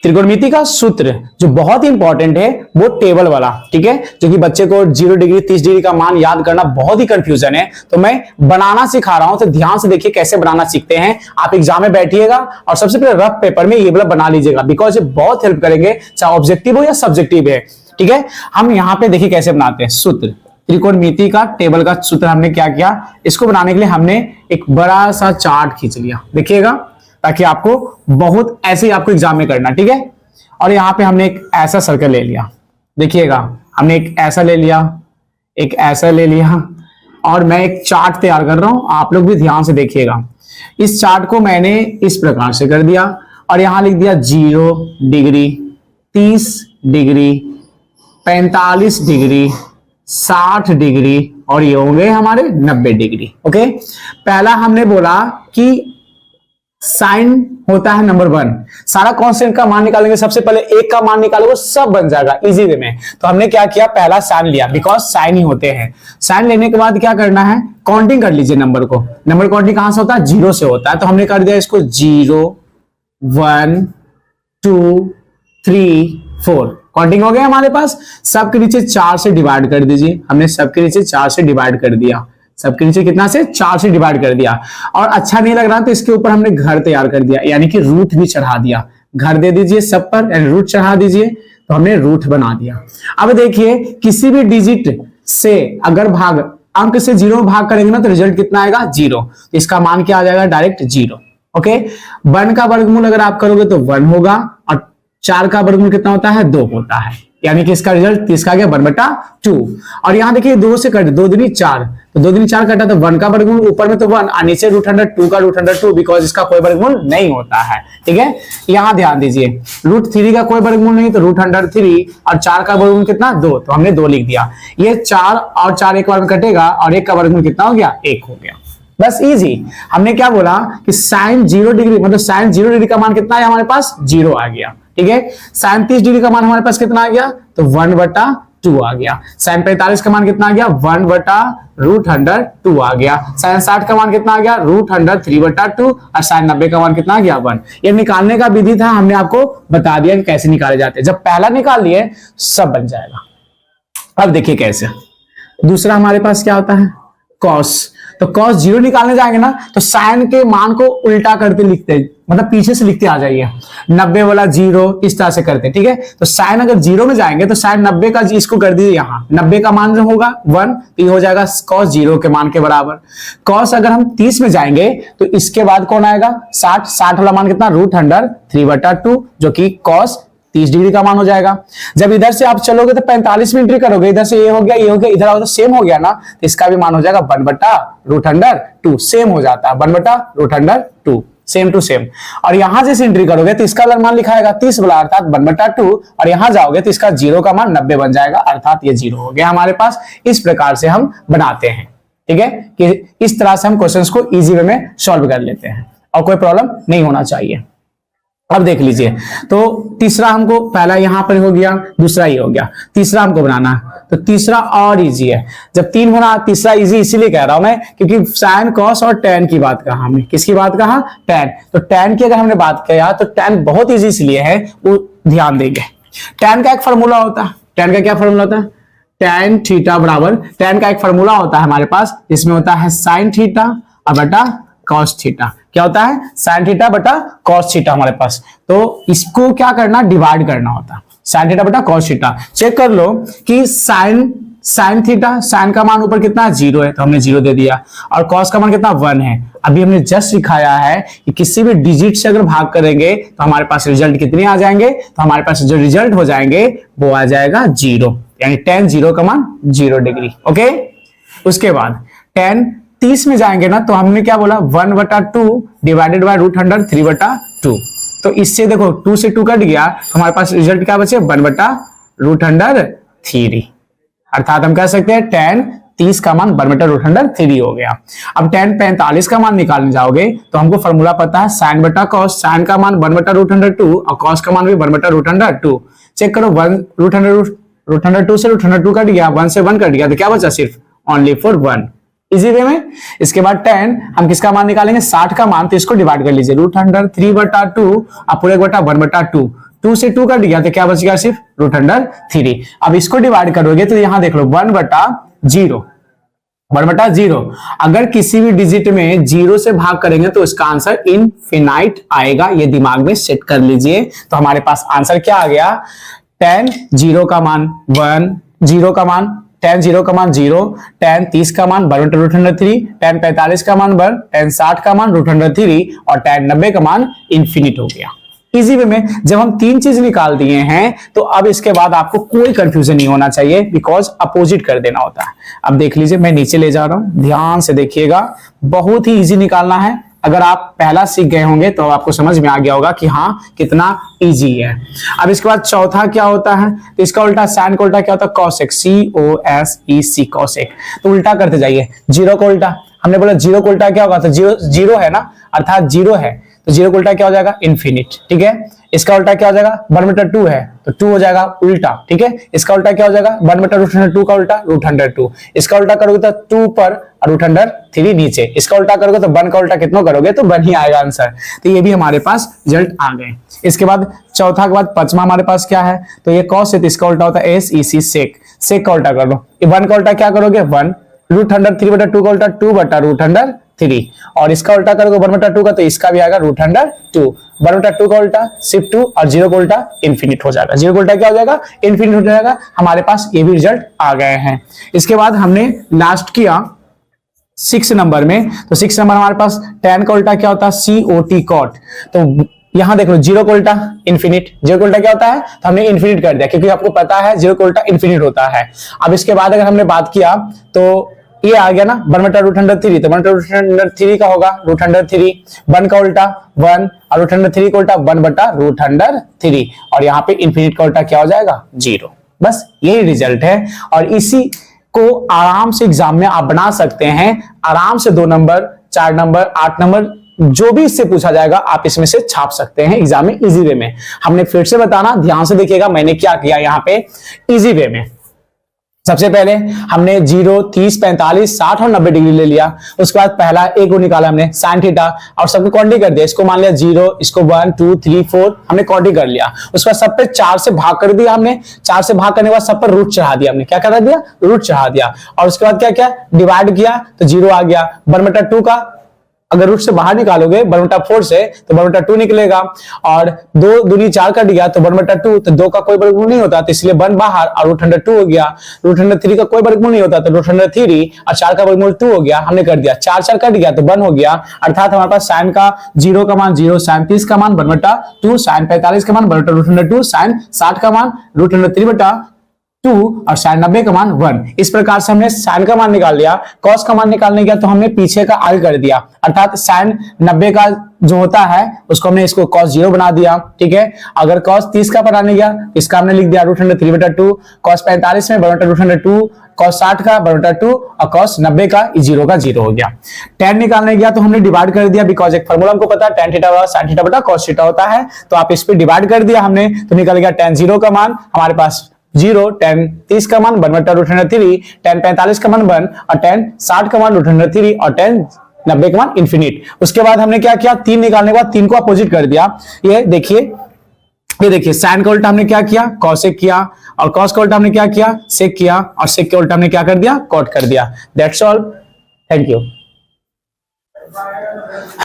त्रिकोणमिति का सूत्र जो बहुत ही इंपॉर्टेंट है वो टेबल वाला, ठीक है, जो कि बच्चे को 0 डिग्री 30 डिग्री का मान याद करना बहुत ही कंफ्यूजन है, तो मैं बनाना सिखा रहा हूं, तो ध्यान से देखिए कैसे बनाना सीखते हैं। आप एग्जाम में बैठिएगा और सबसे पहले रफ पेपर में ये वाला बना लीजिएगा, बिकॉज ये बहुत हेल्प करेंगे, चाहे ऑब्जेक्टिव हो या सब्जेक्टिव है, ठीक है। हम यहाँ पे देखिए कैसे बनाते हैं सूत्र, त्रिकोणमिति का टेबल का सूत्र। हमने क्या किया, इसको बनाने के लिए हमने एक बड़ा सा चार्ट खींच लिया, देखिएगा, ताकि आपको बहुत ऐसे ही आपको एग्जाम में करना, ठीक है। और यहाँ पे हमने एक ऐसा सर्कल ले लिया, देखिएगा, हमने एक ऐसा ले लिया, एक ऐसा ले लिया, और मैं एक चार्ट तैयार कर रहा हूं, आप लोग भी ध्यान से देखिएगा। इस चार्ट को मैंने इस प्रकार से कर दिया और यहां लिख दिया 0 डिग्री 30 डिग्री 45 डिग्री 60 डिग्री और ये होंगे हमारे 90 डिग्री। ओके, पहला हमने बोला कि साइन होता है नंबर 1, सारा कांस्टेंट का मान निकालेंगे, सबसे पहले एक का मान निकालोगे सब बन जाएगा इजी वे में। तो हमने क्या किया, पहला साइन लिया, बिकॉज साइन ही होते हैं। साइन लेने के बाद क्या करना है, काउंटिंग कर लीजिए नंबर को। नंबर काउंटिंग कहां से होता है, 0 से होता है, तो हमने कर दिया इसको 0 1 2 3 4 काउंटिंग हो गया हमारे पास। सबके नीचे 4 से डिवाइड कर दीजिए, हमने सबके नीचे 4 से डिवाइड कर दिया, सबके नीचे कितना से 4 से डिवाइड कर दिया। और अच्छा नहीं लग रहा तो इसके ऊपर हमने घर तैयार कर दिया, यानी कि रूट भी चढ़ा दिया, घर दे दीजिए सब पर, यानी रूट चढ़ा दीजिए, तो हमने रूट बना दिया। अब देखिए किसी भी डिजिट से अगर भाग अंक से 0 भाग करेंगे ना तो रिजल्ट कितना आएगा, 0, तो इसका मान क्या आ जाएगा, डायरेक्ट 0। ओके, 1 का वर्गमूल अगर आप करोगे तो 1 होगा और 4 का वर्गमूल कितना होता है, 2 होता है, यानी कि इसका रिजल्ट 30 का गया 1/2। और यहां देखिए 2 से कट, 2 दूनी 4, तो 2 दूनी 4 कटा, तो 1 का वर्गमूल ऊपर में तो 1 और नीचे √2 का √2, बिकॉज इसका कोई वर्गमूल नहीं होता है, ठीक है। यहां ध्यान दीजिए, √3 का कोई वर्गमूल नहीं, तो √3 और 4 का वर्गमूल कितना, 2, तो हमने 2 लिख दिया। ये 4 और 4 एक बार में कटेगा और 1 का वर्गमूल कितना हो गया, 1 हो गया, बस इजी। हमने क्या बोला कि साइन 0 डिग्री, मतलब साइन 0 डिग्री का मान कितना है हमारे पास, 0 आ गया, ठीक है। साइन 30 डिग्री का मान हमारे पास कितना आ गया, तो 1/2 आ गया। साइन 45 का मान कितना आ गया, 1/√2 आ गया। साइन 60 का मान कितना आ गया, √3/2, और साइन 90 का मान कितना आ गया, 1। ये निकालने का विधि था, हमने आपको बता दिया कि कैसे निकाले जाते हैं। जब पहला निकाल लिए सब बन जाएगा। अब देखिए कैसे, दूसरा हमारे पास क्या होता है, कॉस। तो कॉस 0 निकालने जाएंगे ना तो साइन के मान को उल्टा करके लिखते हैं, मतलब पीछे से लिखते आ जाइए, 90 वाला 0 इस तरह से करते हैं, ठीक है। तो साइन अगर 0 में जाएंगे तो साइन 90 का इसको कर दीजिए, यहाँ 90 का मान जो होगा 1, तो ये हो जाएगा कॉस 0 के मान के बराबर। कॉस अगर हम 30 में जाएंगे तो इसके बाद कौन आएगा, 60 वाला मान कितना, √3/2, जो कि कॉस 30 डिग्री का मान हो जाएगा। जब इधर से आप चलोगे तो 45 में एंट्री करोगे, इधर से ये हो गया, ये हो गया, इधर आओ तो सेम हो गया ना, तो इसका भी मान हो जाएगा 1/√2, सेम हो जाता है 1/√2, सेम टू सेम। और यहां से एंट्री करोगे तो इसका मान लिखाएगा 30 वाला, अर्थात 1/2, और यहां जाओगे तो इसका 0 का मान 90 बन जाएगा, अर्थात ये 0 हो गया हमारे पास। इस प्रकार से हम बनाते हैं, ठीक है, कि इस तरह से हम क्वेश्चंस को इजी वे में सॉल्व कर लेते हैं और कोई प्रॉब्लम नहीं होना चाहिए। अब देख लीजिए, तो तीसरा हमको, पहला यहां पर हो गया, दूसरा ये हो गया, तीसरा हमको बनाना है, तो तीसरा और इजी है। जब 3 होना, तीसरा इजी इसीलिए कह रहा हूं मैं क्योंकि साइन कॉस और टैन की बात कहा हमने। किसकी बात कहा, टैन। तो टैन की अगर हमने बात किया तो टैन बहुत इजी इसलिए है, वो ध्यान देंगे। टैन का एक फॉर्मूला होता है, टैन का क्या फॉर्मूला होता है, टैन थीटा बराबर, टैन का एक फॉर्मूला होता है हमारे पास, इसमें होता है साइन थीटा और बटा कॉस थीटा। क्या होता है, साइन थीटा बटा कॉस थीटा हमारे पास। तो इसको क्या करना, डिवाइड करना होता है, साइन थीटा बटा कॉस थीटा। चेक कर लो कि साइन थीटा, साइन का मान ऊपर कितना 0 है, तो हमने 0 दे दिया, और कॉस का मान कितना 1 है। अभी हमने जस्ट सिखाया है कि किसी भी डिजिट से अगर भाग करेंगे तो हमारे पास रिजल्ट कितने आ जाएंगे, तो हमारे पास जो रिजल्ट हो जाएंगे वो आ जाएगा 0, यानी tan 0 का मान 0 डिग्री। ओके, उसके बाद tan 30 में जाएंगे ना तो हमने क्या बोला, 1/2 डिवाइडेड बाय √3/2। तो इससे देखो 2 से 2 कट गया, हमारे पास रिजल्ट क्या बचे, 1/√3, अर्थात हम कह सकते हैं tan 30 का मान 1/√3 हो गया। अब tan 45 का मान निकालने जाओगे तो हमको फॉर्मूला पता है, साइन बटा कॉस, साइन का मान 1/√2 और कॉस का मान भी 1/√2। चेक करो, 1/√2 से √2 कट गया, 1 से 1 कट गया, तो क्या बचा, सिर्फ ओनली फॉर 1, इजी वे में। इसके बाद tan हम किसका मान निकालेंगे, 60 का मान, तो इसको डिवाइड कर लीजिए, √3/2 और पूरे 1/2, 2 से 2 कट गया तो क्या बच गया सिर्फ √3। अब इसको डिवाइड करोगे तो यहां देख लो 1/0, 1/0। अगर किसी भी डिजिट में 0 से भाग करेंगे तो इसका आंसर इनफिनाइट आएगा, ये दिमाग में सेट कर लीजिए। तो हमारे पास आंसर क्या आ गया, 10 0 का मान 1, 0 का मान 10 0 का मान 0, 10 30 का मान 1/√3, 10 45 का मान 1, 10 60 का मान √3 और 10 90 का मान इन्फिनिट हो गया। इजी वे में जब हम 3 चीज निकाल दिए हैं तो अब इसके बाद आपको कोई कंफ्यूजन नहीं होना चाहिए, बिकॉज अपोजिट कर देना होता है। अब देख लीजिए, मैं नीचे ले जा रहा हूं, ध्यान से देखिएगा, बहुत ही इजी निकालना है। अगर आप पहला सीख गए होंगे तो आपको समझ में आ गया होगा कि हाँ कितना इजी है। अब इसके बाद चौथा क्या होता है, तो इसका उल्टा साइन का उल्टा क्या होता है, कॉसेक, COSEC, कॉसेक। तो उल्टा करते जाइए, 0 का उल्टा, हमने बोला 0 का उल्टा क्या होगा, तो 0 है ना, अर्थात 0 है तो 0 का उल्टा क्या हो जाएगा, इन्फिनिट। ठीक है, इसका उल्टा क्या हो जाएगा, 1/2 है तो 2 हो जाएगा उल्टा। ठीक है, इसका उल्टा क्या हो जाएगा, 1/√2 का उल्टा √2। इसका उल्टा करोगे तो 2 पर और √3 नीचे। इसका उल्टा करोगे तो 1 का उल्टा कितना करोगे तो 1 ही आएगा आंसर। तो ये भी हमारे पास रिजल्ट आ गए। इसके बाद चौथा के बाद पांचवा हमारे पास क्या है, तो ये कॉस है तो इसका उल्टा होता है SEC, सेक। सेक का उल्टा कर लो, 1 का उल्टा क्या करोगे 1, √3/2 का उल्टा 2/√3 और इसका उल्टा करोगे 1/2 का तो इसका भी आएगा √2। 1/2 का उल्टा सिर्फ 2 और 0 का उल्टा इन्फिनिट हो जाएगा। 0 का उल्टा क्या हो जाएगा, इन्फिनिट हो जाएगा। हमारे पास ये भी रिजल्ट आ गए हैं। इसके बाद हमने लास्ट किया 6 नंबर में, तो 6 नंबर हमारे पास 10 का उल्टा क्या होता है, COT, कॉट। तो यहां देख लो 0 का उल्टा इन्फिनिट, 0 का उल्टा क्या होता है, तो हमने इन्फिनिट कर दिया क्योंकि आपको पता है 0 का उल्टा इन्फिनिट होता है। अब इसके बाद अगर हमने बात किया तो ये आ गया ना 1/√3, तो 1/√3 का होगा √3, 1 का उल्टा 1 और √3 का उल्टा 1/√3 और यहाँ पे इन्फिनिट का उल्टा क्या हो जाएगा 0। बस यही रिजल्ट है और इसी को आराम से एग्जाम में आप बना सकते हैं। आराम से 2 नंबर, 4 नंबर, 8 नंबर जो भी इससे पूछा जाएगा आप इसमें से छाप सकते हैं एग्जाम में इजी वे में। हमने फिर से बताना, ध्यान से देखिएगा मैंने क्या किया यहाँ पे इजी वे में। सबसे पहले हमने 0, 30, 45, 60 और 90 डिग्री ले लिया। उसके बाद पहला एक को निकाला हमने साइन थीटा और सबको क्वांटिटी कर दिया। इसको मान लिया 0, इसको 1, 2, 3, 4 हमने क्वांटिटी कर लिया। उसके बाद सब पे 4 से भाग कर दिया हमने। 4 से भाग करने के बाद सब पर रूट चढ़ा दिया हमने। क्या करा दिया, रूट चढ़ा दिया। और उसके बाद क्या क्या डिवाइड किया तो 0 आ गया। 1/2 का अगर रूट से बाहर निकालोगे 1/4 से तो 1/2 निकलेगा और 2 दूनी 4 कट गया तो 1/2, तो 2 का कोई वर्गमूल नहीं होता तो इसलिए 1 बाहर और √2 हो गया। √3 का कोई वर्गमूल नहीं होता तो √3 और 4 का वर्गमूल 2 हो गया। हमने कर दिया 4 4 कट गया तो 1 हो गया। अर्थात हमारे पास साइन का 0 का मान 0, साइन 30 का मान 1/2, साइन 45 का मान 1/√2, साइन 60 का मान √3/2 और साइन 90 का मान 1। इस प्रकार से हमने साइन का मान निकाल लिया। कॉस का मान निकालने गया तो हमने पीछे का आगे कर दिया, अर्थात साइन 90 का जो होता है उसको हमने इसको cos 0 बना दिया। ठीक है, अगर cos 30 का बनाने गया इसका हमने लिख दिया √3/2, cos 45 में 1/√2, cos 60 का 1/2 और cos 90 का 0 का 0 हो गया। tan निकालने गया तो हमने डिवाइड कर दिया, बिकॉज एक फॉर्मूला हमको पता है tan थीटा sin थीटा बटा cos थीटा होता है, तो आप इस पे डिवाइड कर दिया हमने तो निकल गया tan 0 का मान हमारे पास 0, tan 30 का मान 1/√3, tan 45 का मान 1 और tan 60 का मान √3 और tan 90 का मान इन्फिनिट। उसके बाद हमने क्या किया, 3 निकालने के बाद 3 को अपोजिट कर दिया। ये देखिए साइन का उल्टा हमने क्या किया, कॉसेक किया और कॉस का उल्टा हमने क्या किया, सेक किया और सेक के उल्टा हमने क्या कर दिया, कॉट कर दिया। That's all, thank you.